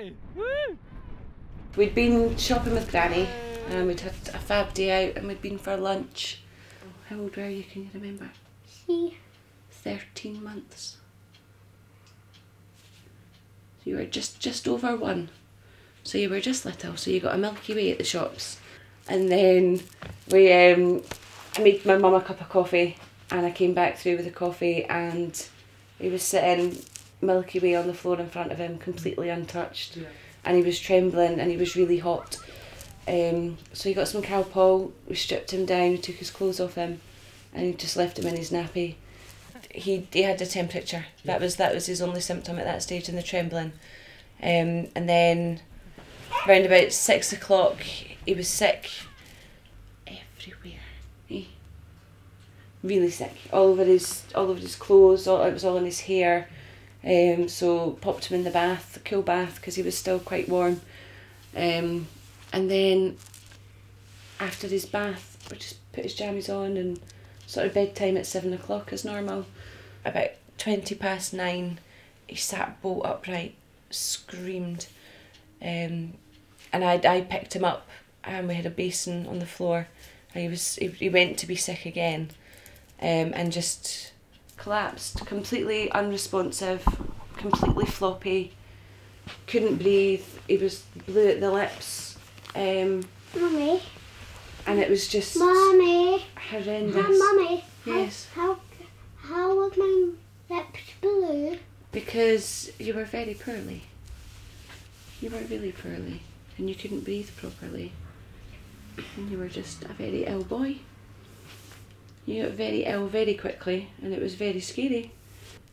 Hey! Woo! We'd been shopping with Granny and we'd had a fab day out and we'd been for lunch. How old were you, can you remember? 13 months. So you were just over 1. So you were just little, so you got a Milky Way at the shops. And then I made my mum a cup of coffee and I came back through with the coffee and he was sitting Milky Way on the floor in front of him, completely untouched. Yeah. And he was trembling and he was really hot. So he got some Calpol, we stripped him down, we took his clothes off him and he just left him in his nappy. He had a temperature, that was his only symptom at that stage, in the trembling. And then around about 6 o'clock he was sick everywhere. Really sick, all over his clothes, it was all in his hair. So popped him in the bath, the cool bath, because he was still quite warm. And then after his bath, we just put his jammies on and sort of bedtime at 7 o'clock as normal. About 9:20, he sat bolt upright, screamed. And I picked him up and we had a basin on the floor and he went to be sick again, and just collapsed, completely unresponsive, completely floppy, couldn't breathe, he was blue at the lips. Mummy. And it was just Mummy. horrendous. Mummy. Yes. How was my lips blue? Because you were very poorly. You were really poorly and you couldn't breathe properly. And you were just a very ill boy. You got very ill very quickly and it was very scary.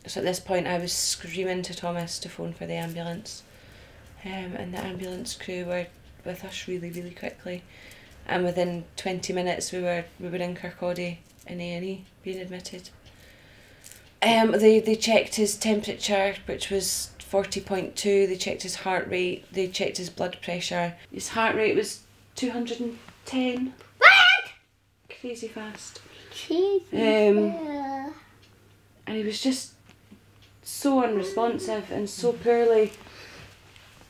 So at this point I was screaming to Thomas to phone for the ambulance. And the ambulance crew were with us really, really quickly. And within 20 minutes we were in Kirkcaldy in A&E being admitted. They checked his temperature, which was 40.2, they checked his heart rate, they checked his blood pressure. His heart rate was 210. What? Crazy fast. Crazy. And he was just so unresponsive and so poorly.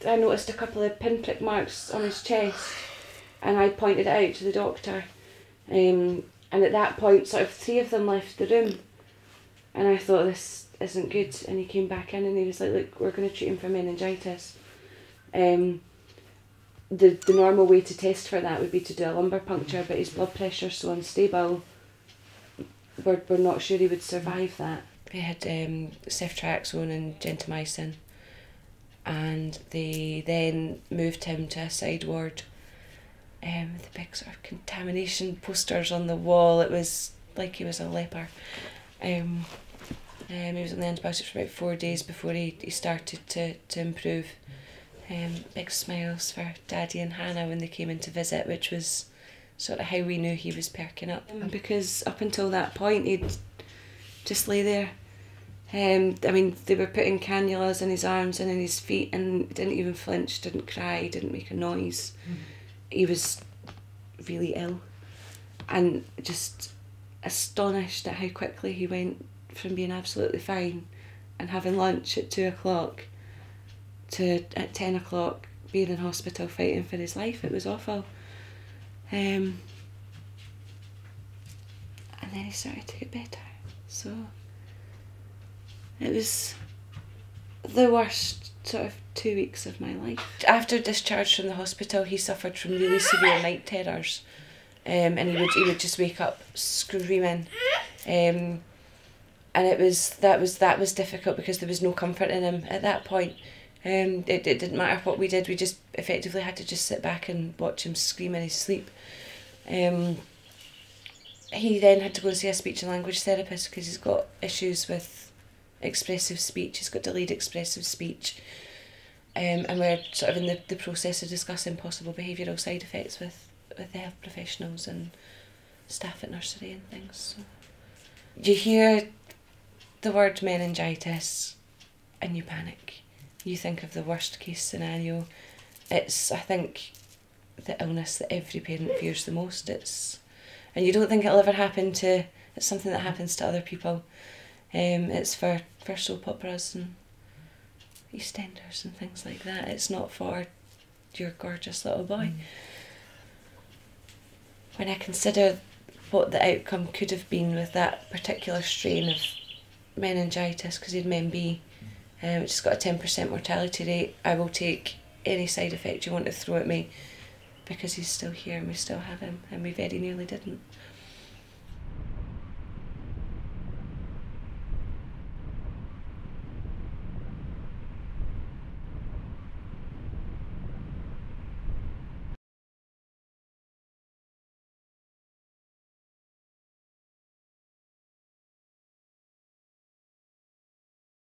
I noticed a couple of pinprick marks on his chest and I pointed it out to the doctor. And at that point sort of 3 of them left the room and I thought, this isn't good, and he came back in and he was like, look, we're going to treat him for meningitis. The normal way to test for that would be to do a lumbar puncture, but his blood pressure's so unstable, we're not sure he would survive that. They had ceftriaxone and gentamicin, and they then moved him to a side ward with the big sort of contamination posters on the wall. It was like he was a leper. He was on the antibiotics for about 4 days before he started to improve. Big smiles for Daddy and Hannah when they came in to visit, which was sort of how we knew he was perking up. Because up until that point he'd just lay there. I mean, they were putting cannulas in his arms and in his feet and he didn't even flinch, didn't cry, didn't make a noise. He was really ill and just astonished at how quickly he went from being absolutely fine and having lunch at 2 o'clock to at 10 o'clock being in hospital fighting for his life. It was awful. And then he started to get better. So it was the worst sort of 2 weeks of my life. After discharge from the hospital, he suffered from really severe night terrors. And he would just wake up screaming. And that was difficult because there was no comfort in him at that point. It didn't matter what we did, we just effectively had to just sit back and watch him scream in his sleep. He then had to go and see a speech and language therapist because he's got issues with expressive speech, he's got delayed expressive speech. And we're sort of in the process of discussing possible behavioural side effects with the health professionals and staff at nursery and things. So you hear the word meningitis and you panic. You think of the worst case scenario. It's, I think, the illness that every parent fears the most. And you don't think it'll ever happen to, it's something that happens to other people. It's for soap operas and EastEnders and things like that. It's not for your gorgeous little boy. When I consider what the outcome could have been with that particular strain of meningitis, because he'd men B, which has got a 10% mortality rate, I will take any side effect you want to throw at me, because he's still here and we still have him, and we very nearly didn't.